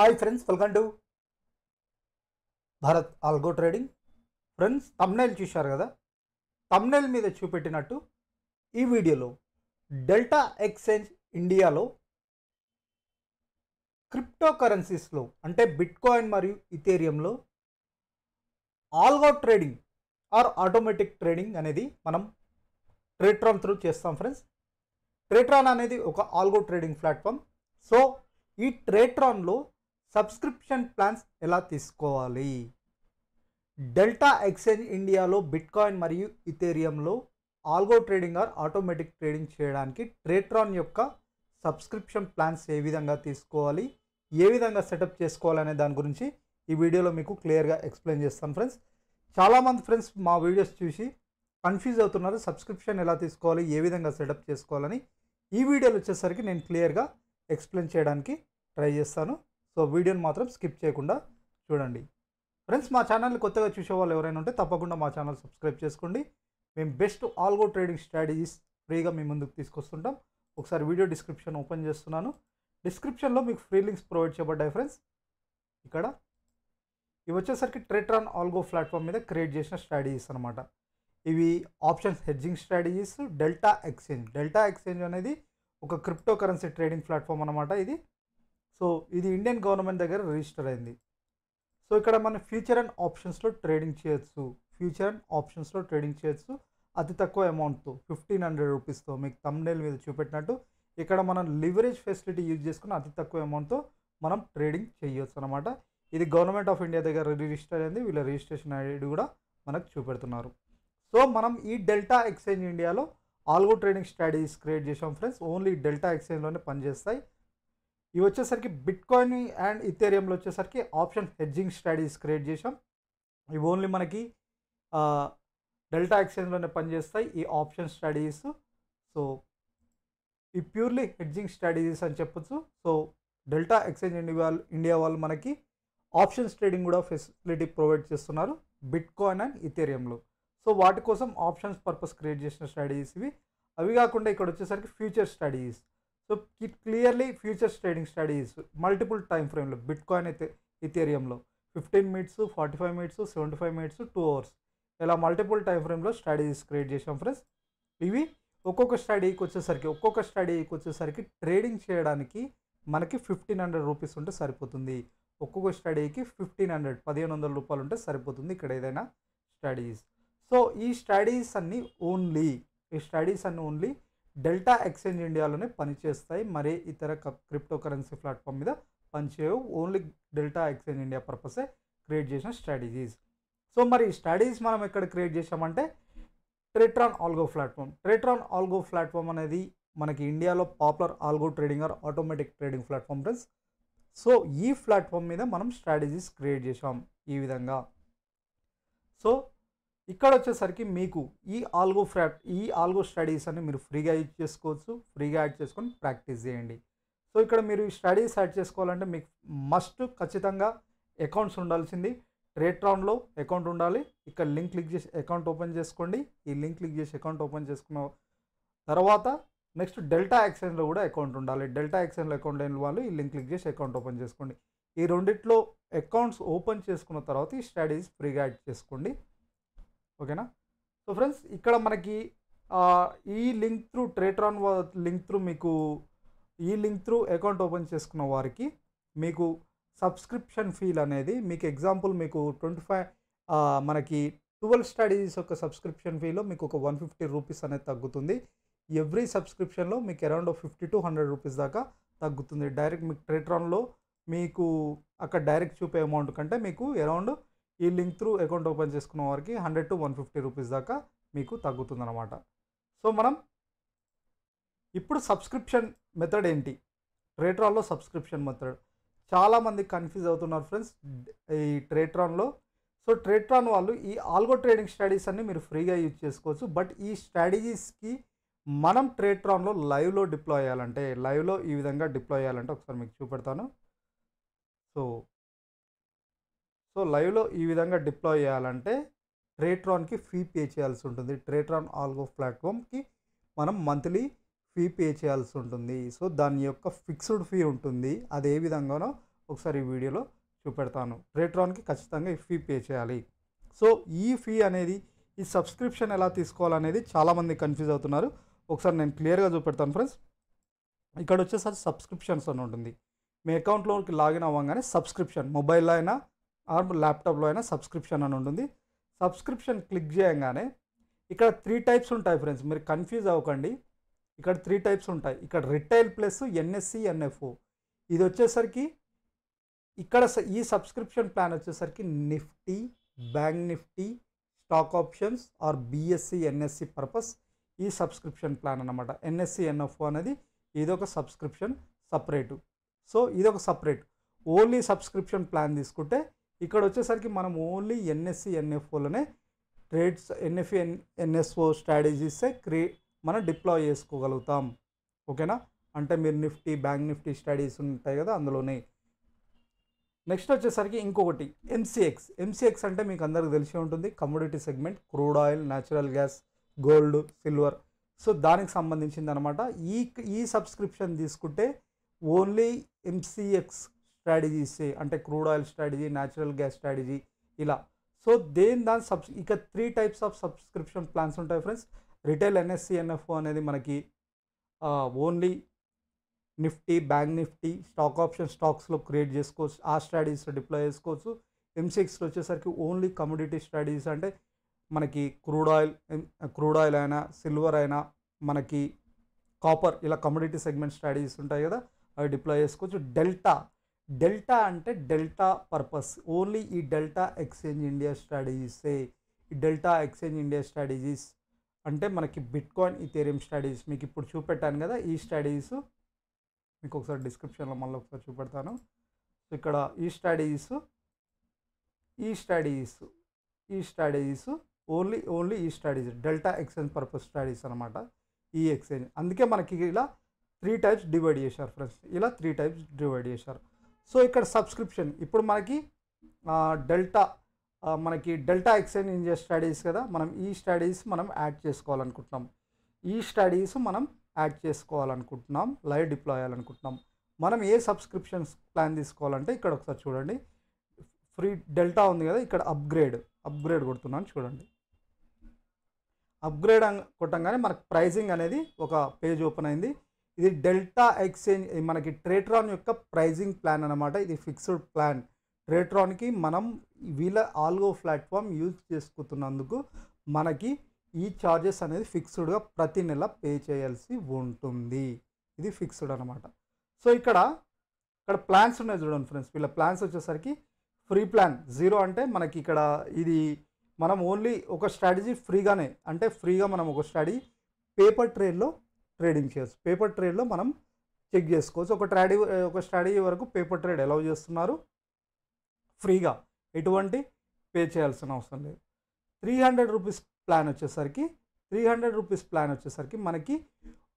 Hi friends, welcome to Bharat algo trading. Friends, thumbnail చూశారు కదా. Thumbnail మీద చూపెట్టినట్టు ఈ వీడియోలో డెల్టా ఎక్స్చేంజ్ ఇండియాలో క్రిప్టో కరెన్సీస్లో అంటే బిట్కాయిన్ మరియు ఇథేరియంలో algo trading or automatic trading అనేది మనం ట్రేట్రాన్ త్రూ చేస్తాం ఫ్రెండ్స్. ట్రేట్రాన్ అనేది ఒక ఆల్గో ట్రేడింగ్ ప్లాట్ఫామ్. సో ఈ ట్రేట్రాన్లో సబ్స్క్రిప్షన్ ప్లాన్స్ ఎలా తీసుకోవాలి, డెల్టా ఎక్స్చేంజ్ ఇండియాలో బిట్కాయిన్ మరియు ఇథేరియంలో algo trading or automatic trading చేయడానికి ట్రేట్రాన్ యొక్క సబ్స్క్రిప్షన్ ప్లాన్స్ ఏ విధంగా తీసుకోవాలి, ఏ విధంగా సెటప్ చేసుకోవాలనే దాని గురించి ఈ వీడియోలో మీకు క్లియర్గా ఎక్స్ప్లెయిన్ చేస్తాను ఫ్రెండ్స్. చాలామంది ఫ్రెండ్స్ మా వీడియోస్ చూసి కన్ఫ్యూజ్ అవుతున్నారు, సబ్స్క్రిప్షన్ ఎలా తీసుకోవాలి, ఏ విధంగా సెటప్ చేసుకోవాలని. ఈ వీడియోలో వచ్చేసరికి నేను క్లియర్గా ఎక్స్ప్లెయిన్ చేయడానికి ట్రై చేస్తాను. సో వీడియోని మాత్రం స్కిప్ చేయకుండా చూడండి ఫ్రెండ్స్. మా ఛానల్ని కొత్తగా చూసే వాళ్ళు ఎవరైనా ఉంటే తప్పకుండా మా ఛానల్ సబ్స్క్రైబ్ చేసుకోండి. మేము బెస్ట్ ఆల్గో ట్రేడింగ్ స్ట్రాటజీస్ ఫ్రీగా మీ ముందుకు తీసుకొస్తుంటాం. ఒకసారి వీడియో డిస్క్రిప్షన్ ఓపెన్ చేస్తున్నాను. డిస్క్రిప్షన్లో మీకు ఫ్రీ లింక్స్ ప్రొవైడ్ చేయబడ్డాయి ఫ్రెండ్స్. ఇక్కడ ఇవి వచ్చేసరికి ట్రేట్రాన్ ఆల్గో ప్లాట్ఫామ్ మీద క్రియేట్ చేసిన స్ట్రాటజీస్ అనమాట. ఇవి options hedging strategies. Delta exchange అనేది ఒక క్రిప్టో కరెన్సీ ట్రేడింగ్ ప్లాట్ఫామ్ అనమాట ఇది. సో ఇది ఇండియన్ గవర్నమెంట్ దగ్గర రిజిస్టర్ అయింది. సో ఇక్కడ మనం ఫ్యూచర్ అండ్ ఆప్షన్స్లో ట్రేడింగ్ చేయొచ్చు. అతి తక్కువ అమౌంట్తో 1500 రూపీస్తో మీకు థంబ్నెయిల్ మీద చూపెట్టినట్టు ఇక్కడ మనం లివరేజ్ ఫెసిలిటీ యూజ్ చేసుకుని అతి తక్కువ అమౌంట్తో మనం ట్రేడింగ్ చేయొచ్చు అనమాట. ఇది గవర్నమెంట్ ఆఫ్ ఇండియా దగ్గర రిజిస్టర్ అయింది. వీళ్ళ రిజిస్ట్రేషన్ ఐడి కూడా మనకు చూపెడుతున్నారు. సో మనం ఈ డెల్టా ఎక్స్చేంజ్ ఇండియాలో ఆల్గో ట్రేడింగ్ స్ట్రాటజీస్ క్రియేట్ చేసాం ఫ్రెండ్స్. ఓన్లీ డెల్టా ఎక్స్చేంజ్లోనే పనిచేస్తాయి. ఇవి వచ్చేసరికి బిట్కాయిన్ అండ్ ఇథేరియంలో వచ్చేసరికి ఆప్షన్ హెడ్జింగ్ స్ట్రాటజీస్ క్రియేట్ చేసాం. ఇవి ఓన్లీ మనకి డెల్టా ఎక్స్చేంజ్లోనే పనిచేస్తాయి ఈ ఆప్షన్ స్ట్రాటజీస్. సో ఈ ప్యూర్లీ హెడ్జింగ్ స్ట్రాటజీస్ అని చెప్పొచ్చు. సో డెల్టా ఎక్స్చేంజ్ ఇండియా వాళ్ళు మనకి ఆప్షన్స్ ట్రేడింగ్ కూడా ఫెసిలిటీ ప్రొవైడ్ చేస్తున్నారు బిట్కాయిన్ అండ్ ఇథేరియంలో. సో వాటి కోసం ఆప్షన్స్ పర్పస్ క్రియేట్ చేసిన స్ట్రాటజీస్ ఇవి. అవి కాకుండా ఇక్కడ వచ్చేసరికి future strategies. So clearly futures trading strategies multiple time ఫ్రేమ్లో బిట్కాయిన్ ఇథేరియంలో 15 మినిట్స్, 45 మినిట్స్, 75 మినిట్స్, 2 అవర్స్ ఇలా మల్టిపుల్ టైం ఫ్రేమ్లో స్ట్రాటజీస్ క్రియేట్ చేసాం ఫ్రెండ్స్. ఇవి ఒక్కొక్క స్ట్రాటజీకి వచ్చేసరికి ట్రేడింగ్ చేయడానికి మనకి 1500 రూపీస్ ఉంటే సరిపోతుంది. ఒక్కొక్క స్ట్రాటజీకి 1500 రూపాయలు ఉంటే సరిపోతుంది ఇక్కడ ఏదైనా స్ట్రాటజీస్. సో ఈ స్ట్రాటజీస్ అన్నీ ఓన్లీ డెల్టా ఎక్స్చేంజ్ ఇండియాలోనే పనిచేస్తాయి. మరి ఇతర క్రిప్టో కరెన్సీ ప్లాట్ఫామ్ మీద పనిచేయవు. ఓన్లీ డెల్టా ఎక్స్చేంజ్ ఇండియా పర్పసే క్రియేట్ చేసిన స్ట్రాటజీస్. సో మరి ఈ స్ట్రాటజీస్ మనం ఎక్కడ క్రియేట్ చేసామంటే ట్రేట్రాన్ ఆల్గో ప్లాట్ఫామ్ అనేది మనకి ఇండియాలో popular algo trading or automatic trading platform friends. So ఈ ప్లాట్ఫామ్ మీద మనం స్ట్రాటజీస్ క్రియేట్ చేసాం ఈ విధంగా. సో ఇక్కడ వచ్చేసరికి మీకు ఈ ఆల్గో స్ట్రాటజీస్ అన్ని మీరు ఫ్రీగా యూజ్ చేసుకోవచ్చు. ఫ్రీగా యాడ్ చేసుకొని ప్రాక్టీస్ చేయండి. సో ఇక్కడ మీరు ఈ స్ట్రాటజీస్ యాడ్ చేసుకోవాలంటే మీకు ఖచ్చితంగా అకౌంట్స్ ఉండాల్సింది. ట్రేట్రాన్లో అకౌంట్ ఉండాలి. ఇక్కడ లింక్ క్లిక్ చేసి అకౌంట్ ఓపెన్ చేసుకోండి. ఈ లింక్ క్లిక్ చేసి అకౌంట్ ఓపెన్ చేసుకున్న తర్వాత నెక్స్ట్ డెల్టా ఎక్స్చేంజ్లో కూడా అకౌంట్ ఉండాలి. డెల్టా ఎక్స్చేంజ్లో అకౌంట్ లేని వాళ్ళు ఈ లింక్ క్లిక్ చేసి అకౌంట్ ఓపెన్ చేసుకోండి. ఈ రెండిట్లో అకౌంట్స్ ఓపెన్ చేసుకున్న తర్వాత ఈ స్ట్రాటజీస్ ఫ్రీగా యాడ్ చేసుకోండి. ఓకేనా. సో ఫ్రెండ్స్, ఇక్కడ మనకి ఈ link through Tradetron link through account open చేసుకున్న వారికి మీకు సబ్స్క్రిప్షన్ ఫీల్ అనేది మీకు ఎగ్జాంపుల్ మీకు 25 మనకి 12 స్ట్రాటజీస్ యొక్క సబ్స్క్రిప్షన్ ఫీలో మీకు ఒక 150 రూపీస్ అనేది తగ్గుతుంది. ఎవ్రీ సబ్స్క్రిప్షన్లో మీకు అరౌండ్ 50 to 100 రూపీస్ దాకా తగ్గుతుంది. డైరెక్ట్ మీకు ట్రేట్రాన్లో మీకు అక్కడ డైరెక్ట్ చూపే అమౌంట్ కంటే మీకు అరౌండ్ ఈ లింక్ త్రూ అకౌంట్ ఓపెన్ చేసుకున్న వారికి 100 to 150 రూపీస్ దాకా మీకు తగ్గుతుంది అనమాట. సో మనం ఇప్పుడు సబ్స్క్రిప్షన్ మెథడ్ ఏంటి, ట్రేట్రాన్లో సబ్స్క్రిప్షన్ మెథడ్ చాలామంది కన్ఫ్యూజ్ అవుతున్నారు ఫ్రెండ్స్ ఈ ట్రేట్రాన్లో. సో ట్రేట్రాన్ వాళ్ళు ఈ ఆల్గో ట్రేడింగ్ స్ట్రాటజీస్ అన్ని మీరు ఫ్రీగా యూజ్ చేసుకోవచ్చు. బట్ ఈ స్ట్రాటజీస్కి మనం ట్రేట్రాన్లో లైవ్లో ఈ విధంగా డిప్లాయ్ చేయాలంటే ఒకసారి మీకు చూపెడతాను. సో లైవ్లో ఈ విధంగా డిప్లాయ్ చేయాలంటే ట్రేట్రాన్కి ఫీ పే చేయాల్సి ఉంటుంది. ట్రేట్రాన్ ఆల్గో ప్లాట్ఫామ్కి మనం మంత్లీ ఫీ పే చేయాల్సి ఉంటుంది. సో దాని యొక్క ఫిక్స్డ్ ఫీ ఉంటుంది. అది ఏ విధంగానో ఒకసారి ఈ వీడియోలో చూపెడతాను. ట్రేట్రాన్కి ఖచ్చితంగా ఈ ఫీ పే చేయాలి. సో ఈ ఫీ అనేది, ఈ సబ్స్క్రిప్షన్ ఎలా తీసుకోవాలనేది చాలామంది కన్ఫ్యూజ్ అవుతున్నారు. ఒకసారి నేను క్లియర్గా చూపెడతాను ఫ్రెండ్స్. ఇక్కడ వచ్చేసరికి సబ్స్క్రిప్షన్స్ అని ఉంటుంది. మీ అకౌంట్లోకి లాగిన్ అవ్వగానే సబ్స్క్రిప్షన్, మొబైల్లో అయినా ఆర్ ల్యాప్టాప్లో అయినా సబ్స్క్రిప్షన్ అని ఉంటుంది. సబ్స్క్రిప్షన్ క్లిక్ చేయగానే ఇక్కడ 3 టైప్స్ ఉంటాయి ఫ్రెండ్స్, మీరు కన్ఫ్యూజ్ అవ్వకండి. ఇక్కడ 3 టైప్స్ ఉంటాయి. ఇక్కడ రిటైల్ ప్లస్ ఎన్ఎస్సి ఎన్ఎఫ్ఓ. ఇది వచ్చేసరికి ఇక్కడ ఈ సబ్స్క్రిప్షన్ ప్లాన్ వచ్చేసరికి Nifty, bank Nifty, stock options or BSC NSC purpose ఈ సబ్స్క్రిప్షన్ ప్లాన్ అన్నమాట. ఎన్ఎస్సి ఎన్ఎఫ్ఓ అనేది ఇదొక సబ్స్క్రిప్షన్ సపరేటు. సో ఇదొక సపరేట్ ఓన్లీ సబ్స్క్రిప్షన్ ప్లాన్ తీసుకుంటే ఇక్కడ వచ్చేసరికి మనం ఓన్లీ ఎన్ఎస్సి ఎన్ఎఫ్ఓలోనే ట్రేడ్స్ ఎన్ఎఫ్ఈ ఎన్ఎస్ఓ స్ట్రాటజీసే మనం డిప్లాయ్ చేసుకోగలుగుతాం. ఓకేనా? అంటే మీరు నిఫ్టీ, బ్యాంక్ నిఫ్టీ స్ట్రాటజీస్ ఉంటాయి కదా, అందులోనే. నెక్స్ట్ వచ్చేసరికి ఇంకొకటి ఎంసీఎక్స్ అంటే మీకు అందరికి తెలిసి ఉంటుంది. Commodity segment, crude oil, natural gas, gold, silver. So దానికి సంబంధించింది అనమాట. ఈ సబ్స్క్రిప్షన్ తీసుకుంటే ఓన్లీ ఎంసీఎక్స్ స్ట్రాటజీసే, అంటే crude oil strategy, natural gas strategy ఇలా. సో దాని ఇక 3 టైప్స్ ఆఫ్ సబ్స్క్రిప్షన్ ప్లాన్స్ ఉంటాయి ఫ్రెండ్స్. రిటైల్ ఎన్ఎస్సి ఎన్ఎఫ్ఓ అనేది మనకి only Nifty, bank Nifty, stock option స్టాక్స్లో క్రియేట్ చేసుకోవచ్చు, ఆ స్ట్రాటజీస్లో డిప్లాయ్ చేసుకోవచ్చు. ఎంసీఎక్స్లో వచ్చేసరికి ఓన్లీ కమోడిటీ స్ట్రాటజీస్, అంటే మనకి క్రూడ్ ఆయిల్ అయినా, సిల్వర్ అయినా, మనకి కాపర్, ఇలా కమోడిటీ సెగ్మెంట్ స్ట్రాటజీస్ ఉంటాయి కదా, అవి డిప్లాయ్ చేసుకోవచ్చు. డెల్టా అంటే డెల్టా పర్పస్, ఓన్లీ ఈ డెల్టా ఎక్స్చేంజ్ ఇండియా స్ట్రాటజీసే. ఈ డెల్టా ఎక్స్చేంజ్ ఇండియా స్ట్రాటజీస్ అంటే మనకి బిట్కాయిన్, ఈథెరియం స్ట్రాటజీస్ మీకు ఇప్పుడు చూపెట్టాను కదా. ఈ స్ట్రాటజీస్ మీకు ఒకసారి డిస్క్రిప్షన్లో మళ్ళీ ఒకసారి చూపెడతాను. ఇక్కడ ఈ స్ట్రాటజీస్ ఓన్లీ ఈ strategies delta exchange purpose strategies అనమాట. ఈ ఎక్స్చేంజ్ అందుకే మనకి ఇలా 3 టైప్స్ డివైడ్ చేశారు ఫ్రెండ్స్. ఇలా 3 టైప్స్ డివైడ్ చేశారు. సో ఇక్కడ సబ్స్క్రిప్షన్ ఇప్పుడు మనకి డెల్టా ఎక్స్చేంజ్ ఇండియా స్ట్రాటజీస్ కదా, మనం ఈ స్ట్రాటజీస్ మనం యాడ్ చేసుకోవాలనుకుంటున్నాం. లైవ్ డిప్లాయ్ అయ్యాలనుకుంటున్నాం. మనం ఏ సబ్స్క్రిప్షన్ ప్లాన్ తీసుకోవాలంటే ఇక్కడ ఒకసారి చూడండి. ఫ్రీ డెల్టా ఉంది కదా, ఇక్కడ అప్గ్రేడ్ కొడుతున్నాను చూడండి. అప్గ్రేడ్ కొట్టంగానే మనకు ప్రైజింగ్ అనేది ఒక పేజ్ ఓపెన్ అయింది. ఇది డెల్టా ఎక్స్చేంజ్ మనకి ట్రేట్రాన్ యొక్క ప్రైజింగ్ ప్లాన్ అనమాట. ఇది ఫిక్స్డ్ ప్లాన్. ట్రేట్రాన్కి మనం వీళ్ళ ఆల్గో ప్లాట్ఫామ్ యూజ్ చేసుకుంటున్నందుకు మనకి ఈ ఛార్జెస్ అనేది ఫిక్స్డ్గా ప్రతి నెల పే చేయాల్సి ఉంటుంది. ఇది ఫిక్స్డ్ అనమాట. సో ఇక్కడ ప్లాన్స్ ఉన్నాయి చూడండి ఫ్రెండ్స్. వీళ్ళ ప్లాన్స్ వచ్చేసరికి ఫ్రీ ప్లాన్ 0 అంటే మనకి ఇక్కడ ఇది మనం ఓన్లీ ఒక స్ట్రాటజీ ఫ్రీగానే, అంటే ఫ్రీగా మనం ఒక పేపర్ ట్రేడ్లో ట్రేడింగ్ చేయొచ్చు. పేపర్ ట్రేడ్లో మనం చెక్ చేసుకోవచ్చు. ఒక స్ట్రాటజీ వరకు పేపర్ ట్రేడ్ అలౌ చేస్తున్నారు ఫ్రీగా, ఎటువంటి పే చేయాల్సిన అవసరం లేదు. 300 రూపీస్ ప్లాన్ వచ్చేసరికి మనకి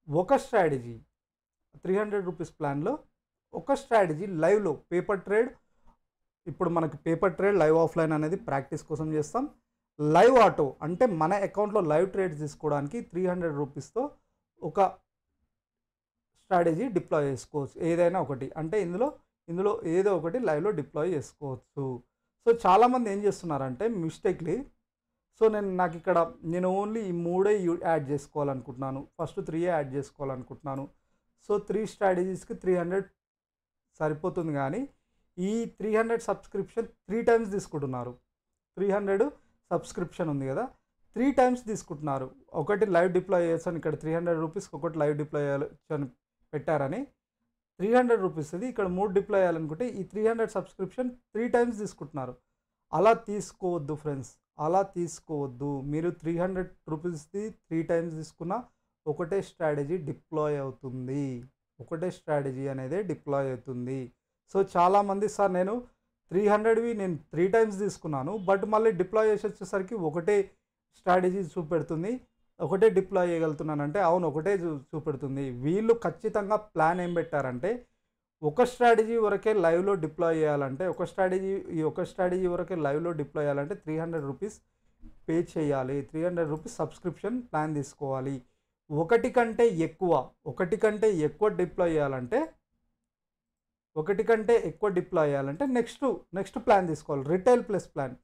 ఒక స్ట్రాటజీ 300 రూపీస్ ప్లాన్లో ఒక స్ట్రాటజీ లైవ్లో పేపర్ ట్రేడ్. ఇప్పుడు మనకి పేపర్ ట్రేడ్ లైవ్ ఆఫ్లైన్ అనేది ప్రాక్టీస్ కోసం చేస్తాం. లైవ్ ఆటో అంటే మన అకౌంట్లో లైవ్ ట్రేడ్స్ తీసుకోవడానికి 300 రూపీస్తో ఒక స్ట్రాటజీ డిప్లాయ్ చేసుకోవచ్చు. ఏదైనా ఒకటి, అంటే ఇందులో ఏదో ఒకటి లైవ్లో డిప్లాయ్ చేసుకోవచ్చు. సో చాలామంది ఏం చేస్తున్నారంటే మిస్టేక్లీ, సో నేను ఓన్లీ ఈ 3 యాడ్ చేసుకోవాలనుకుంటున్నాను, ఫస్ట్ 3 యాడ్ చేసుకోవాలనుకుంటున్నాను. సో 3 స్ట్రాటజీస్కి 300 సరిపోతుంది. కానీ ఈ 300 సబ్స్క్రిప్షన్ 3 టైమ్స్ తీసుకుంటున్నారు. 300 సబ్స్క్రిప్షన్ ఉంది కదా, 3 టైమ్స్ తీసుకుంటున్నారు. ఒకటి లైవ్ డిప్లాయ్ చేయొచ్చు అని ఇక్కడ 300 రూపీస్కి ఒకటి లైవ్ డిప్లాయ్ చేయొచ్చు పెట్టారని 300 రూపీస్ ఇది. ఇక్కడ 3 డిప్లాయ్ చేయాలనుకుంటే ఈ 300 సబ్స్క్రిప్షన్ 3 టైమ్స్ తీసుకుంటున్నారు. అలా తీసుకోవద్దు ఫ్రెండ్స్, అలా తీసుకోవద్దు. మీరు 300 రూపీస్ది 3 టైమ్స్ తీసుకున్న ఒకటే స్ట్రాటజీ డిప్లాయ్ అవుతుంది. ఒకటే స్ట్రాటజీ అనేది డిప్లాయ్ అవుతుంది. సో చాలామంది సార్ నేను 300వి 3 టైమ్స్ తీసుకున్నాను, బట్ మళ్ళీ డిప్లాయ్ చేసి వచ్చేసరికి ఒకటే స్ట్రాటజీ చూపెడుతుంది, ఒకటే డిప్లాయ్ చేయగలుగుతున్నానంటే అవును ఒకటే చూపెడుతుంది. వీళ్ళు ఖచ్చితంగా ప్లాన్ ఏం పెట్టారంటే ఒక స్ట్రాటజీ వరకే లైవ్లో డిప్లాయ్ చేయాలంటే ఒక స్ట్రాటజీ వరకే లైవ్లో డిప్లాయ్ చేయాలంటే 300 రూపీస్ పే చేయాలి. 300 రూపీస్ సబ్స్క్రిప్షన్ ప్లాన్ తీసుకోవాలి. ఒకటి కంటే ఎక్కువ డిప్లాయ్ చేయాలంటే ఒకటి కంటే ఎక్కువ డిప్లాయ్ చేయాలంటే నెక్స్ట్ ప్లాన్ తీసుకోవాలి. రిటైల్ ప్లస్ ప్లాన్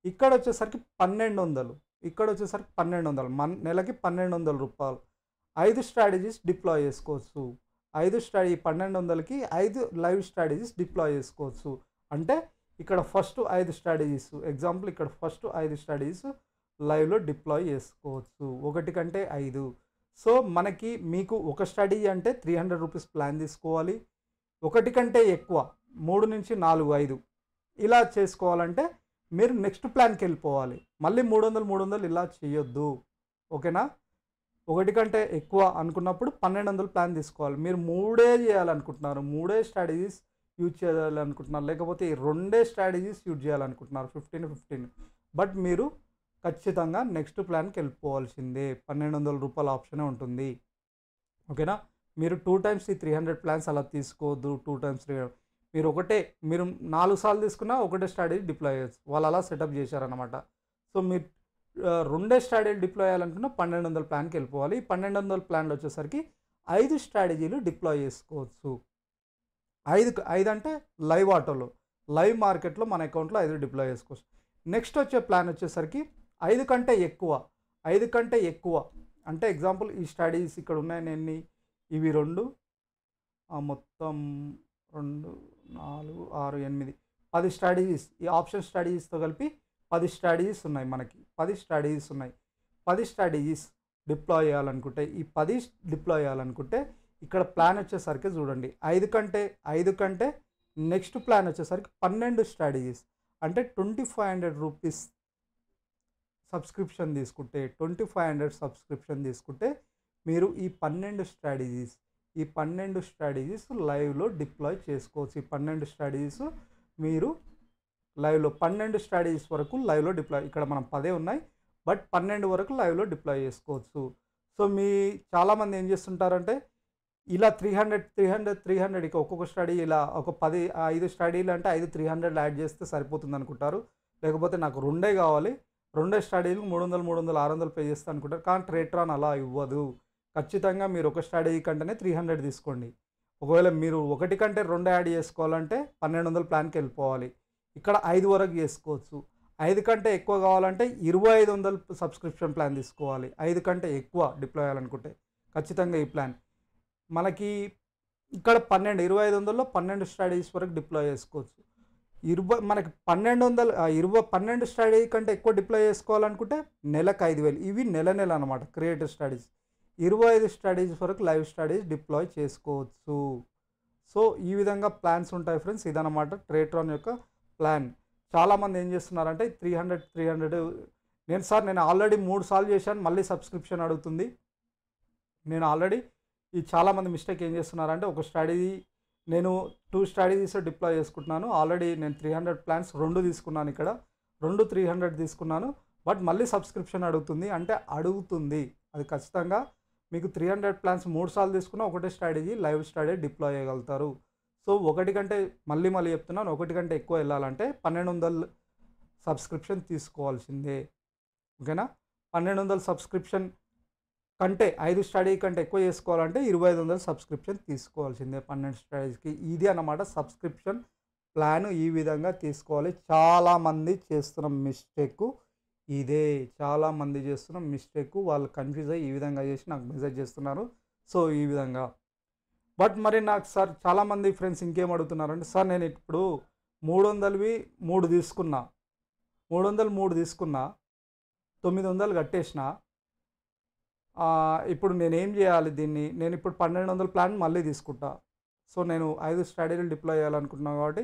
ఇక్కడ వచ్చేసరికి 1200, ఇక్కడ వచ్చేసరికి 1200, నెలకి 1200 రూపాయలు. 5 స్ట్రాటజీస్ డిప్లాయ్ చేసుకోవచ్చు. 1200కి 5 లైవ్ స్ట్రాటజీస్ డిప్లాయ్ చేసుకోవచ్చు. అంటే ఇక్కడ ఫస్ట్ 5 స్ట్రాటజీస్ ఎగ్జాంపుల్, ఇక్కడ ఫస్ట్ 5 స్ట్రాటజీస్ లైవ్లో డిప్లాయ్ చేసుకోవచ్చు. ఒకటి కంటే 5. సో మీకు ఒక స్ట్రాటజీ అంటే 300 రూపీస్ ప్లాన్ తీసుకోవాలి. ఒకటి కంటే ఎక్కువ 3 నుంచి 4, 5 ఇలా చేసుకోవాలంటే మీరు నెక్స్ట్ ప్లాన్కి వెళ్ళిపోవాలి. మళ్ళీ 300 ఇలా చేయొద్దు. ఓకేనా? ఒకటి కంటే ఎక్కువ అనుకున్నప్పుడు 1200 ప్లాన్ తీసుకోవాలి. మీరు 3 చేయాలనుకుంటున్నారు, 3 స్ట్రాటజీస్ యూజ్ చేయాలనుకుంటున్నారు, లేకపోతే 2 స్ట్రాటజీస్ యూజ్ చేయాలనుకుంటున్నారు 15 బట్ మీరు ఖచ్చితంగా నెక్స్ట్ ప్లాన్కి వెళ్ళిపోవాల్సిందే. 1200 రూపాయల ఆప్షనే ఉంటుంది. ఓకేనా? మీరు 2 టైమ్స్ ఈ 300 ప్లాన్స్ అలా తీసుకోవద్దు. 2 టైమ్స్ 300 మీరు 4 సార్లు తీసుకున్నా ఒకటే స్ట్రాటజీ డిప్లాయ్ చేయొచ్చు. వాళ్ళు అలా సెటప్ చేశారనమాట. సో మీరు 2 స్ట్రాటజీలు డిప్లాయ్ చేయాలనుకున్న 1200 ప్లాన్కి వెళ్ళిపోవాలి. 1200 ప్లాన్లో వచ్చేసరికి 5 స్ట్రాటజీలు డిప్లాయ్ చేసుకోవచ్చు. 5 అంటే లైవ్ ఆటోలో, లైవ్ మార్కెట్లో మన అకౌంట్లో 5 డిప్లాయ్ చేసుకోవచ్చు. నెక్స్ట్ వచ్చే ప్లాన్ వచ్చేసరికి 5 కంటే ఎక్కువ అంటే ఎగ్జాంపుల్ ఈ స్ట్రాటజీస్ ఇక్కడ ఉన్నాయి ఎన్ని, ఇవి 2 మొత్తం 2, 4, 6, 8, 10 స్ట్రాటజీస్. ఈ ఆప్షన్ స్ట్రాటజీస్తో కలిపి 10 స్ట్రాటజీస్ ఉన్నాయి మనకి. 10 స్ట్రాటజీస్ ఉన్నాయి. 10 స్ట్రాటజీస్ డిప్లాయ్ చేయాలనుకుంటే, ఈ 10 డిప్లాయ్ చేయాలనుకుంటే ఇక్కడ ప్లాన్ వచ్చేసరికి చూడండి, 5 కంటే నెక్స్ట్ ప్లాన్ వచ్చేసరికి 12 స్ట్రాటజీస్ అంటే 2500 రూపీస్ సబ్స్క్రిప్షన్ తీసుకుంటే, 2500 సబ్స్క్రిప్షన్ తీసుకుంటే మీరు ఈ 12 స్ట్రాటజీస్ లైవ్లో డిప్లాయ్ చేసుకోవచ్చు. ఈ 12 స్ట్రాటజీస్ మీరు లైవ్లో 12 స్ట్రాటజీస్ వరకు లైవ్లో డిప్లాయ్, ఇక్కడ మనం 10 ఉన్నాయి బట్ 12 వరకు లైవ్లో డిప్లాయ్ చేసుకోవచ్చు. సో చాలామంది ఏం చేస్తుంటారంటే ఇలా 300 ఇక ఒక్కొక్క స్టడీ ఇలా ఒక 5 స్టడీలు అంటే 5 300 యాడ్ చేస్తే సరిపోతుంది అనుకుంటారు. లేకపోతే నాకు 2 కావాలి, 2 స్టడీలు 300, 600 పే చేస్తే అనుకుంటారు. కానీ ట్రేట్రాన్ అలా ఇవ్వదు. ఖచ్చితంగా మీరు ఒక స్టడీ కంటేనే 300 తీసుకోండి. ఒకవేళ మీరు 1 కంటే 2 యాడ్ చేసుకోవాలంటే 1200 ప్లాన్కి వెళ్ళిపోవాలి. ఇక్కడ 5 వరకు చేసుకోవచ్చు. 5 కంటే ఎక్కువ కావాలంటే 2500 సబ్స్క్రిప్షన్ ప్లాన్ తీసుకోవాలి. 5 కంటే ఎక్కువ డిప్లాయ్ చేయాలనుకుంటే ఖచ్చితంగా ఈ ప్లాన్ మనకి ఇక్కడ 2500లో 12 స్ట్రాటజీస్ వరకు డిప్లాయ్ చేసుకోవచ్చు. మనకి 12 స్ట్రాటజీ కంటే ఎక్కువ డిప్లాయ్ చేసుకోవాలనుకుంటే నెలకు 5000. ఇవి నెల అనమాట క్రియేటివ్ స్ట్రాటజీస్. 25 స్ట్రాటజీస్ వరకు లైవ్ స్ట్రాటజీస్ డిప్లాయ్ చేసుకోవచ్చు. సో ఈ విధంగా ప్లాన్స్ ఉంటాయి ఫ్రెండ్స్. ఇదన్నమాట ట్రేట్రాన్ యొక్క ప్లాన్. చాలామంది ఏం చేస్తున్నారంటే 300 నేను ఆల్రెడీ 3 సార్లు చేశాను, మళ్ళీ సబ్స్క్రిప్షన్ అడుగుతుంది. నేను ఆల్రెడీ చాలామంది మిస్టేక్ ఏం చేస్తున్నారంటే ఒక స్ట్రాటజీ నేను 2 స్ట్రాటజీస్ డిప్లాయ్ చేసుకుంటున్నాను. ఆల్రెడీ నేను 300 ప్లాన్స్ 2 తీసుకున్నాను, ఇక్కడ 2 300 తీసుకున్నాను బట్ మళ్ళీ సబ్స్క్రిప్షన్ అడుగుతుంది. అంటే అడుగుతుంది, అది ఖచ్చితంగా మీకు 300 ప్లాన్స్ 3 సార్లు తీసుకున్న ఒకటే స్ట్రాటజీ లైవ్ స్ట్రాటజీ డిప్లాయ్ చేయగలుగుతారు. సో 1 కంటే మళ్ళీ చెప్తున్నాను, 1 కంటే ఎక్కువ వెళ్ళాలంటే 1200 సబ్స్క్రిప్షన్ తీసుకోవాల్సిందే. ఓకేనా? 1200 సబ్స్క్రిప్షన్ కంటే 5 స్టడీ కంటే ఎక్కువ చేసుకోవాలంటే 2500 సబ్స్క్రిప్షన్ తీసుకోవాల్సిందే 12 స్టడీస్కి. ఇది అన్నమాట సబ్స్క్రిప్షన్ ప్లాన్. ఈ విధంగా తీసుకోవాలి. చాలామంది చేస్తున్న మిస్టేక్ ఇదే. చాలామంది చేస్తున్న మిస్టేక్ వాళ్ళు కన్ఫ్యూజ్ అయ్యి ఈ విధంగా చేసి నాకు మెసేజ్ చేస్తున్నారు. సో ఈ విధంగా బట్ మరి నాకు సార్ చాలామంది ఫ్రెండ్స్ ఇంకేం అడుగుతున్నారంటే, సార్ నేను ఇప్పుడు 300వి 3 తీసుకున్నా, 303 తీసుకున్నా, 900 కట్టేసిన, ఇప్పుడు నేనేం చేయాలి దీన్ని? నేను ఇప్పుడు 1200 ప్లాన్ మళ్ళీ తీసుకుంటా. సో నేను 5 స్ట్రాటజీలు డిప్లాయ్ చేయాలనుకుంటున్నాను కాబట్టి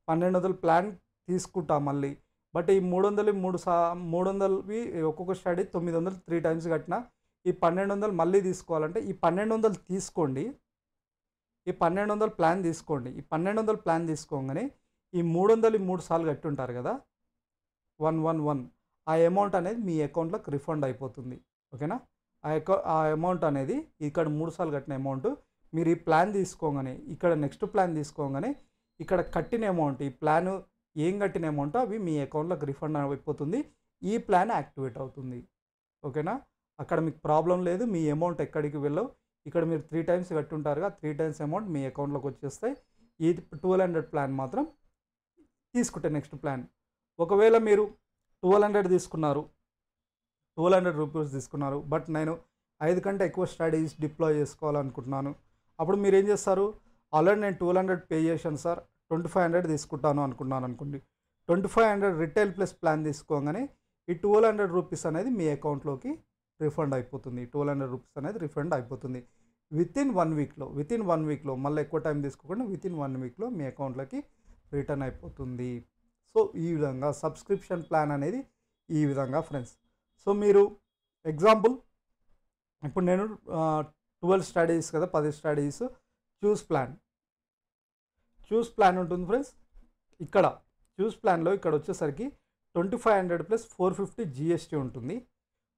1200 ప్లాన్ తీసుకుంటా మళ్ళీ. బట్ ఈ 300వి ఒక్కొక్క స్ట్రాటజీ 900 3 టైమ్స్ కట్టిన, ఈ 1200 మళ్ళీ తీసుకోవాలంటే ఈ 1200 తీసుకోండి. ఈ 1200 ప్లాన్ తీసుకోండి. ఈ 1200 ప్లాన్ తీసుకోగానే ఈ 300 3 సార్లు కట్టి ఉంటారు కదా, 111 ఆ అమౌంట్ అనేది మీ అకౌంట్లోకి రిఫండ్ అయిపోతుంది. ఓకేనా? ఆ అమౌంట్ అనేది ఇక్కడ 3 సార్లు కట్టిన అమౌంట్ మీరు ఈ ప్లాన్ తీసుకోగానే, ఇక్కడ నెక్స్ట్ ప్లాన్ తీసుకోగానే ఇక్కడ కట్టిన అమౌంట్, ఈ ప్లాన్ ఏం కట్టిన అమౌంట్ అవి మీ అకౌంట్లోకి రిఫండ్ అయిపోతుంది. ఈ ప్లాన్ యాక్టివేట్ అవుతుంది. ఓకేనా? అక్కడ మీకు ప్రాబ్లం లేదు, మీ అమౌంట్ ఎక్కడికి వెళ్ళవు. ఇక్కడ మీరు 3 టైమ్స్ కట్టుంటారుగా, 3 టైమ్స్ అమౌంట్ మీ అకౌంట్లోకి వచ్చేస్తాయి. ఈ 1200 ప్లాన్ మాత్రం తీసుకుంటే నెక్స్ట్ ప్లాన్. ఒకవేళ మీరు 1200 తీసుకున్నారు, 1200 రూపీస్ తీసుకున్నారు, బట్ నేను 5 కంటే ఎక్కువ స్ట్రాటజీస్ డిప్లాయ్ చేసుకోవాలనుకుంటున్నాను. అప్పుడు మీరు ఏం చేస్తారు, ఆల్రెడీ నేను 1200 పే చేశాను సార్, 2500 తీసుకుంటాను అనుకున్నాను అనుకోండి. 2500 రిటైల్ ప్లస్ ప్లాన్ తీసుకోగానే ఈ 1200 రూపీస్ అనేది మీ అకౌంట్లోకి రిఫండ్ అయిపోతుంది. 1200 రూపీస్ అనేది రిఫండ్ అయిపోతుంది వితిన్ 1 వీక్లో. మళ్ళీ ఎక్కువ టైం తీసుకోకుండా వితిన్ 1 వీక్లో మీ అకౌంట్లోకి రిటర్న్ అయిపోతుంది. సో ఈ విధంగా సబ్స్క్రిప్షన్ ప్లాన్ అనేది ఈ విధంగా ఫ్రెండ్స్. సో మీరు ఎగ్జాంపుల్ ఇప్పుడు నేను 12 స్ట్రాటజీస్ కదా, 10 స్ట్రాటజీస్ చూస్ ప్లాన్ ఉంటుంది ఫ్రెండ్స్. ఇక్కడ చూస్ ప్లాన్లో ఇక్కడ వచ్చేసరికి 2500 ప్లస్ 450 GST ఉంటుంది.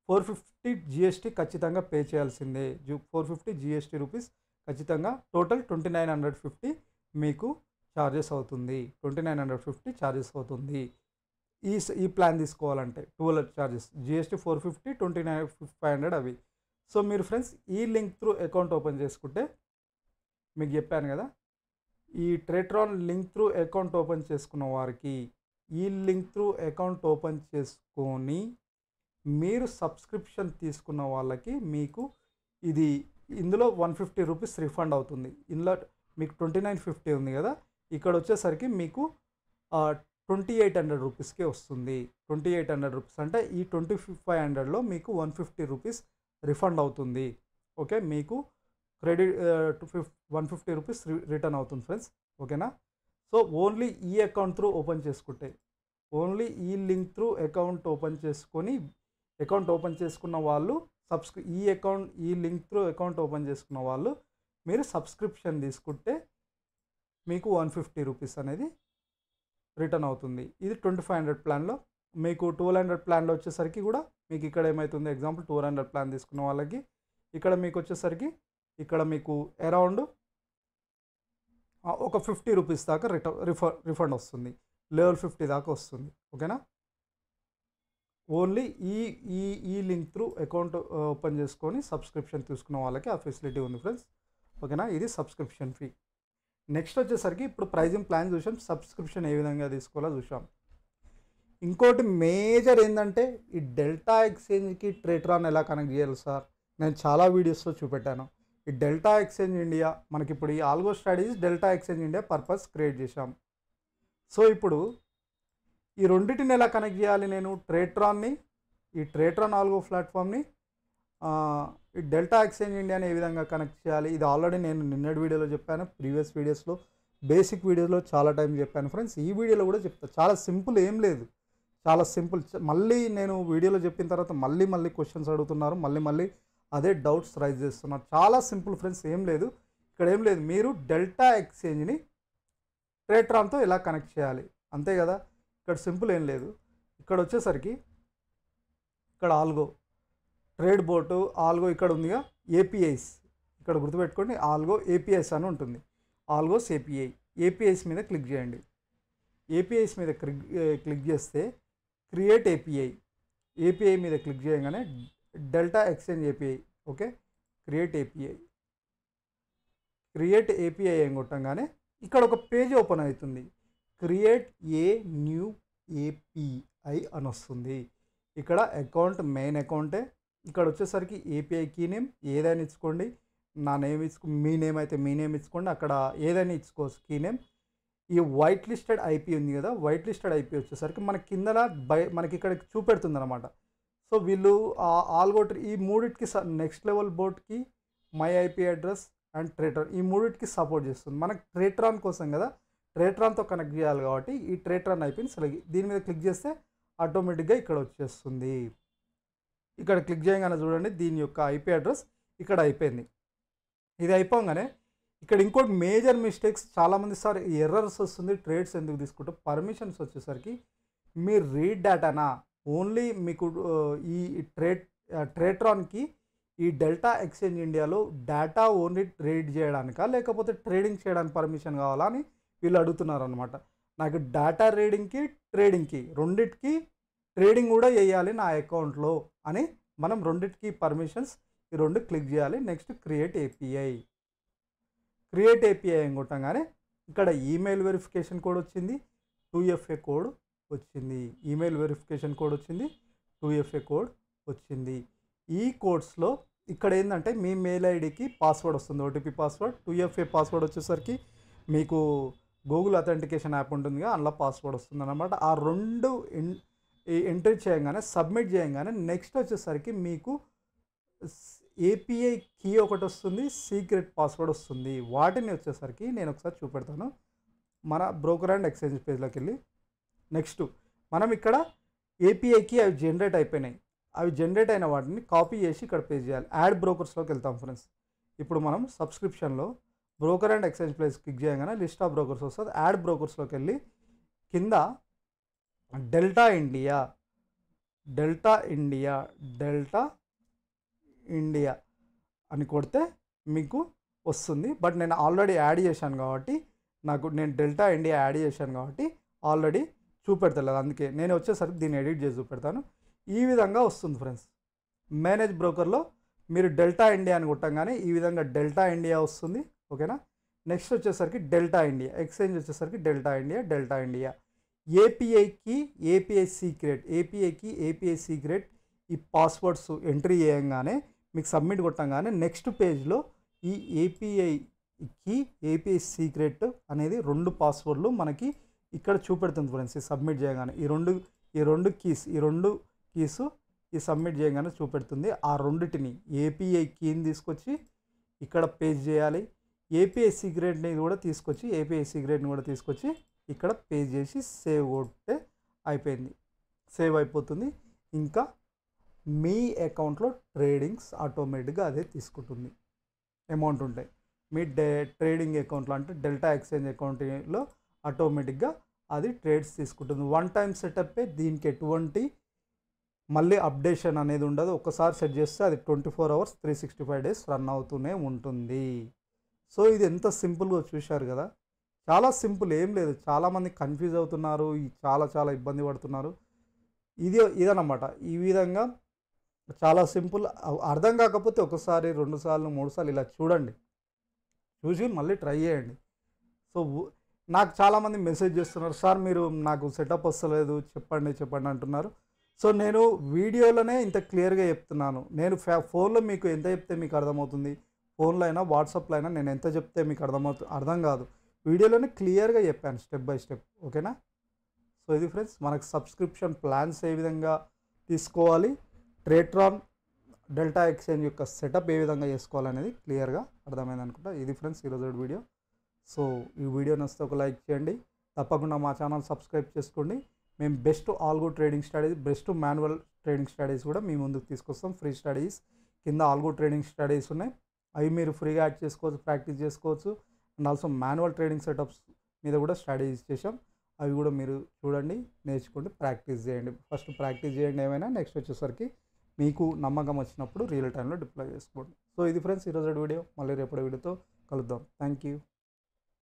450 GST ఖచ్చితంగా పే చేయాల్సిందే. 450 GST రూపీస్ ఖచ్చితంగా. టోటల్ 2950 మీకు ఛార్జెస్ అవుతుంది. 2950 ఛార్జెస్ అవుతుంది ఈ ప్లాన్ తీసుకోవాలంటే. 12 ఛార్జెస్ GST 450, 29,500 అవి. సో మీరు ఫ్రెండ్స్ ఈ లింక్ త్రూ అకౌంట్ ఓపెన్ చేసుకుంటే, మీకు చెప్పాను కదా, ఈ Tradetron link through account open చేసుకున్న వారికి ఈ లింక్ త్రూ అకౌంట్ ఓపెన్ చేసుకొని మీరు సబ్స్క్రిప్షన్ తీసుకున్న వాళ్ళకి మీకు ఇందులో 150 రూపీస్ రిఫండ్ అవుతుంది. ఇందులో మీకు 2950 ఉంది కదా, ఇక్కడ వచ్చేసరికి మీకు 2800 రూపీస్కే వస్తుంది. 2800 రూపీస్ అంటే ఈ 2500లో మీకు 150 రూపీస్ రిఫండ్ అవుతుంది. ఓకే, మీకు క్రెడిట్ 150 రూపీస్ రిటర్న్ అవుతుంది ఫ్రెండ్స్. ఓకేనా. సో ఓన్లీ ఈ అకౌంట్ త్రూ ఓపెన్ చేసుకుంటే, ఓన్లీ ఈ లింక్ త్రూ అకౌంట్ ఓపెన్ చేసుకున్న వాళ్ళు ఈ లింక్ త్రూ అకౌంట్ ఓపెన్ చేసుకున్న వాళ్ళు మీరు సబ్స్క్రిప్షన్ తీసుకుంటే మీకు 150 రూపీస్ అనేది రిటర్న్ అవుతుంది. ఇది 2500 ప్లాన్లో. మీకు 1200 ప్లాన్లో వచ్చేసరికి కూడా మీకు ఇక్కడ ఏమవుతుంది, ఎగ్జాంపుల్ 1200 ప్లాన్ తీసుకున్న వాళ్ళకి ఇక్కడ మీకు వచ్చేసరికి ఇక్కడ మీకు అరౌండ్ ఒక 50 రూపీస్ దాకా రిఫండ్ వస్తుంది. లెవెల్ 50 దాకా వస్తుంది. ఓకేనా. ఓన్లీ ఈ లింక్ త్రూ అకౌంట్ ఓపెన్ చేసుకొని సబ్స్క్రిప్షన్ తీసుకున్న వాళ్ళకి ఆ ఫెసిలిటీ ఉంది ఫ్రెండ్స్. ఓకేనా. ఇది సబ్స్క్రిప్షన్ ఫీ. నెక్స్ట్ వచ్చేసరికి ఇప్పుడు ప్రైజింగ్ ప్లాన్ చూసాం, సబ్స్క్రిప్షన్ ఏ విధంగా తీసుకోవాలో చూసాం. ఇంకోటి మేజర్ ఏంటంటే ఈ డెల్టా ఎక్స్చేంజ్కి ట్రేట్రాన్ ఎలా కనెక్ట్ చేయాలి సార్, నేను చాలా వీడియోస్లో చూపెట్టాను. ఈ డెల్టా ఎక్స్చేంజ్ ఇండియా మనకి ఇప్పుడు ఈ algo strategies delta Exchange India purpose create చేశాం. సో ఇప్పుడు ఈ రెండింటిని ఎలా కనెక్ట్ చేయాలి, నేను ఈ ట్రేట్రాన్ ఆల్గో ప్లాట్ఫామ్ని ఈ డెల్టా ఎక్స్చేంజ్ ఇండియాని ఏ విధంగా కనెక్ట్ చేయాలి, ఇది ఆల్రెడీ నేను నిన్నటి వీడియోలో చెప్పాను, ప్రీవియస్ వీడియోస్లో బేసిక్ వీడియోలో చాలా టైం చెప్పాను ఫ్రెండ్స్. ఈ వీడియోలో కూడా చెప్తాను. చాలా సింపుల్, ఏం లేదు, చాలా సింపుల్. మళ్ళీ నేను వీడియోలో చెప్పిన తర్వాత మళ్ళీ క్వశ్చన్స్ అడుగుతున్నారు, మళ్ళీ అదే డౌట్స్ రైజ్ చేస్తున్నారు. చాలా సింపుల్ ఫ్రెండ్స్, ఏం లేదు, ఇక్కడ ఏం లేదు. మీరు డెల్టా ఎక్స్చేంజ్ని ట్రేట్రాన్తో ఎలా కనెక్ట్ చేయాలి, అంతే కదా. ఇక్కడ సింపుల్ ఏం లేదు. ఇక్కడ వచ్చేసరికి ఇక్కడ ఆల్గో ట్రేడ్ బోటు ఆల్గో ఇక్కడ ఉందిగా, ఏపీఐస్ ఇక్కడ గుర్తుపెట్టుకోండి, ఆల్గో ఏపీఐస్ అని ఉంటుంది. ఆల్గోస్ ఏపీఐస్ మీద క్లిక్ చేయండి. ఏపీఐస్ మీద క్లిక్ చేస్తే క్రియేట్ ఏపీఐ మీద క్లిక్ చేయగానే delta exchange API. Okay, create API ఏం కొట్టంగానే ఇక్కడ ఒక పేజ్ ఓపెన్ అవుతుంది. క్రియేట్ ఏ న్యూ ఏపీఐ అని వస్తుంది. ఇక్కడ అకౌంట్ మెయిన్ అకౌంటే. ఇక్కడ వచ్చేసరికి ఏపీఐ కీ నేమ్ ఏదైనా ఇచ్చుకోండి. నా నేమ్ మీ నేమ్ అయితే మీ నేమ్ ఇచ్చుకోండి, అక్కడ ఏదైనా ఇచ్చుకోవచ్చు కీ నేమ్. ఈ వైట్ లిస్టెడ్ ఐపీ ఉంది కదా, వైట్ లిస్టెడ్ ఐపీ వచ్చేసరికి మన కిందన మనకి ఇక్కడ చూపెడుతుంది అనమాట. సో వీళ్ళు ఆల్గో ఈ మూడింటికి నెక్స్ట్ లెవెల్ బోర్డ్కి my IP address and Tradetron ఈ మూడింటికి సపోర్ట్ చేస్తుంది. మనకు ట్రేట్రాన్ కోసం కదా, ట్రేట్రాన్తో కనెక్ట్ చేయాలి కాబట్టి ఈ ట్రేట్రాన్ ఐపీని దీని మీద క్లిక్ చేస్తే ఆటోమేటిక్గా ఇక్కడ వచ్చేస్తుంది. ఇక్కడ క్లిక్ చేయగానే చూడండి దీని యొక్క ఐపీ అడ్రస్ ఇక్కడ అయిపోయింది. ఇది అయిపోగానే ఇక్కడ ఇంకోటి మేజర్ మిస్టేక్స్ చాలామంది సార్ ఎర్రర్స్ వస్తుంది, ట్రేడ్స్ ఎందుకు తీసుకుంటే పర్మిషన్స్ వచ్చేసరికి మీరు రీడ్ డేటానా ఓన్లీ మీకు ఈ ట్రేట్రాన్కి ఈ డెల్టా ఎక్స్చేంజ్ ఇండియాలో డేటా ఓన్లీ ట్రేడ్ చేయడానికా లేకపోతే ట్రేడింగ్ చేయడానికి పర్మిషన్ కావాలా అని వీళ్ళు అడుగుతున్నారు అనమాట. నాకు డేటా ట్రేడింగ్కి రెండింటికి ట్రేడింగ్ కూడా చేయాలి నా అకౌంట్లో అని మనం రెండింటికి పర్మిషన్స్ ఈ రెండు క్లిక్ చేయాలి. నెక్స్ట్ క్రియేట్ ఏపీఐ అని కొట్టంగానే ఇక్కడ ఈమెయిల్ వెరిఫికేషన్ కోడ్ వచ్చింది, 2FA కోడ్ వచ్చింది. ఈమెయిల్ వెరిఫికేషన్ కోడ్ వచ్చింది, 2FA కోడ్ వచ్చింది. ఈ కోడ్స్లో ఇక్కడ ఏంటంటే మీ మెయిల్ ఐడికి పాస్వర్డ్ వస్తుంది, ఓటీపీ పాస్వర్డ్. 2FA పాస్వర్డ్ వచ్చేసరికి మీకు గూగుల్ అథెంటికేషన్ యాప్ ఉంటుందిగా, అందులో పాస్వర్డ్ వస్తుంది అనమాట. ఆ రెండు ఎంట్రీ చేయగానే సబ్మిట్ చేయగానే నెక్స్ట్ వచ్చేసరికి మీకు API కీ ఒకటి వస్తుంది, సీక్రెట్ పాస్వర్డ్ వస్తుంది. వాటిని వచ్చేసరికి నేను ఒకసారి చూపెడతాను. మన బ్రోకర్ అండ్ ఎక్స్చేంజ్ పేజ్లోకి వెళ్ళి నెక్స్ట్ మనం ఇక్కడ API కీ అవి జనరేట్ అయిపోయినాయి. అవి జనరేట్ అయిన వాటిని కాపీ చేసి ఇక్కడ పేస్ట్ చేయాలి. యాడ్ బ్రోకర్స్లోకి వెళ్తాం ఫ్రెండ్స్. ఇప్పుడు మనం సబ్స్క్రిప్షన్లో broker and exchange place click చేయగానే లిస్ట్ ఆఫ్ బ్రోకర్స్ వస్తుంది. యాడ్ బ్రోకర్స్లోకి వెళ్ళి కింద డెల్టా ఇండియా అని కొడితే మీకు వస్తుంది. బట్ నేను ఆల్రెడీ యాడ్ చేశాను కాబట్టి నేను డెల్టా ఇండియా యాడ్ చేశాను కాబట్టి ఆల్రెడీ చూపెడతలేదు. అందుకే నేను వచ్చేసరికి దీన్ని ఎడిట్ చేసి చూపెడతాను. ఈ విధంగా వస్తుంది ఫ్రెండ్స్. మేనేజ్ బ్రోకర్లో మీరు డెల్టా ఇండియా అని కొట్టంగానే ఈ విధంగా డెల్టా ఇండియా వస్తుంది. ఓకేనా. నెక్స్ట్ వచ్చేసరికి డెల్టా ఇండియా, ఎక్స్చేంజ్ వచ్చేసరికి డెల్టా ఇండియా. ఏపీఐకి ఏపీఐ సీక్రెట్ ఈ పాస్వర్డ్స్ ఎంట్రీ చేయంగానే మీకు సబ్మిట్ కొట్టంగానే నెక్స్ట్ పేజ్లో ఈ ఏపీఐ సీక్రెట్ అనేది 2 పాస్వర్డ్లు మనకి ఇక్కడ చూపెడుతుంది ఫ్రెండ్స్. ఈ సబ్మిట్ చేయగానే ఈ రెండు కీస్ ఈ సబ్మిట్ చేయగానే చూపెడుతుంది. ఆ రెండిటిని ఏపీఐ కీని తీసుకొచ్చి ఇక్కడ పేస్ట్ చేయాలి. ఏపీఐ సీక్రెట్ని కూడా తీసుకొచ్చి ఇక్కడ పేస్ట్ చేసి సేవ్ కొట్టే అయిపోయింది. సేవ్ అయిపోతుంది. ఇంకా మీ అకౌంట్లో ట్రేడింగ్స్ ఆటోమేటిక్గా అదే తీసుకుంటుంది. అమౌంట్ ఉంటాయి మీ ట్రేడింగ్ అకౌంట్లో, అంటే డెల్టా ఎక్స్చేంజ్ అకౌంట్లో ఆటోమేటిక్గా అది ట్రేడ్స్ తీసుకుంటుంది. 1 టైం సెటప్పే, దీనికి ఎటువంటి మళ్ళీ అప్డేషన్ అనేది ఉండదు. ఒకసారి సెట్ చేస్తే అది 24 hours 365 days రన్ అవుతూనే ఉంటుంది. సో ఇది ఎంత సింపుల్గా చూశారు కదా, చాలా సింపుల్, ఏం లేదు. చాలామంది కన్ఫ్యూజ్ అవుతున్నారు, చాలా ఇబ్బంది పడుతున్నారు. ఇదన్నమాట. ఈ విధంగా చాలా సింపుల్. అర్థం కాకపోతే ఒకసారి 2 సార్లు 3 సార్లు ఇలా చూసి మళ్ళీ ట్రై చేయండి. సో నాకు చాలామంది మెసేజ్ చేస్తున్నారు, సార్ మీరు నాకు సెటప్ వస్తలేదు, చెప్పండి అంటున్నారు. సో నేను వీడియోలోనే ఇంత క్లియర్గా చెప్తున్నాను. నేను ఫోన్లో మీకు ఎంత చెప్తే మీకు అర్థమవుతుంది, ఫోన్లో అయినా వాట్సాప్లో అయినా నేను ఎంత చెప్తే మీకు అర్థం కాదు. వీడియోలోనే క్లియర్గా చెప్పాను స్టెప్ బై స్టెప్. ఓకేనా. సో ఇది ఫ్రెండ్స్, మనకు సబ్స్క్రిప్షన్ ప్లాన్స్ ఏ విధంగా తీసుకోవాలి, ట్రేట్రాన్ డెల్టా ఎక్స్చేంజ్ యొక్క సెటప్ ఏ విధంగా చేసుకోవాలనేది క్లియర్గా అర్థమైంది అనుకుంటా. ఇది ఫ్రెండ్స్ ఈరోజు వీడియో. సో ఈ వీడియో నచ్చితే ఒక లైక్ చేయండి. తప్పకుండా మా ఛానల్ సబ్స్క్రైబ్ చేసుకోండి. మేము best algo trading strategy, best manual trading strategies కూడా మీ ముందుకు తీసుకొస్తాం. ఫ్రీ స్ట్రాటజీస్ కింద ఆల్గో ట్రేడింగ్ స్ట్రాటజీస్ ఉన్నాయి. అవి మీరు ఫ్రీగా యాడ్ చేసుకోవచ్చు, ప్రాక్టీస్ చేసుకోవచ్చు. And also manual trading setups మీద కూడా స్ట్రాటజీస్ చేసాం. అవి కూడా మీరు చూడండి, నేర్చుకోండి, ప్రాక్టీస్ చేయండి. ఫస్ట్ ప్రాక్టీస్ చేయండి ఏమైనా, నెక్స్ట్ వచ్చేసరికి మీకు నమ్మకం వచ్చినప్పుడు రియల్ టైంలో డిప్లాయ్ చేసుకోండి. సో ఇది ఫ్రెండ్స్ ఈరోజు వీడియో. మళ్ళీ రేపటి వీడియోతో కలుద్దాం. Thank you.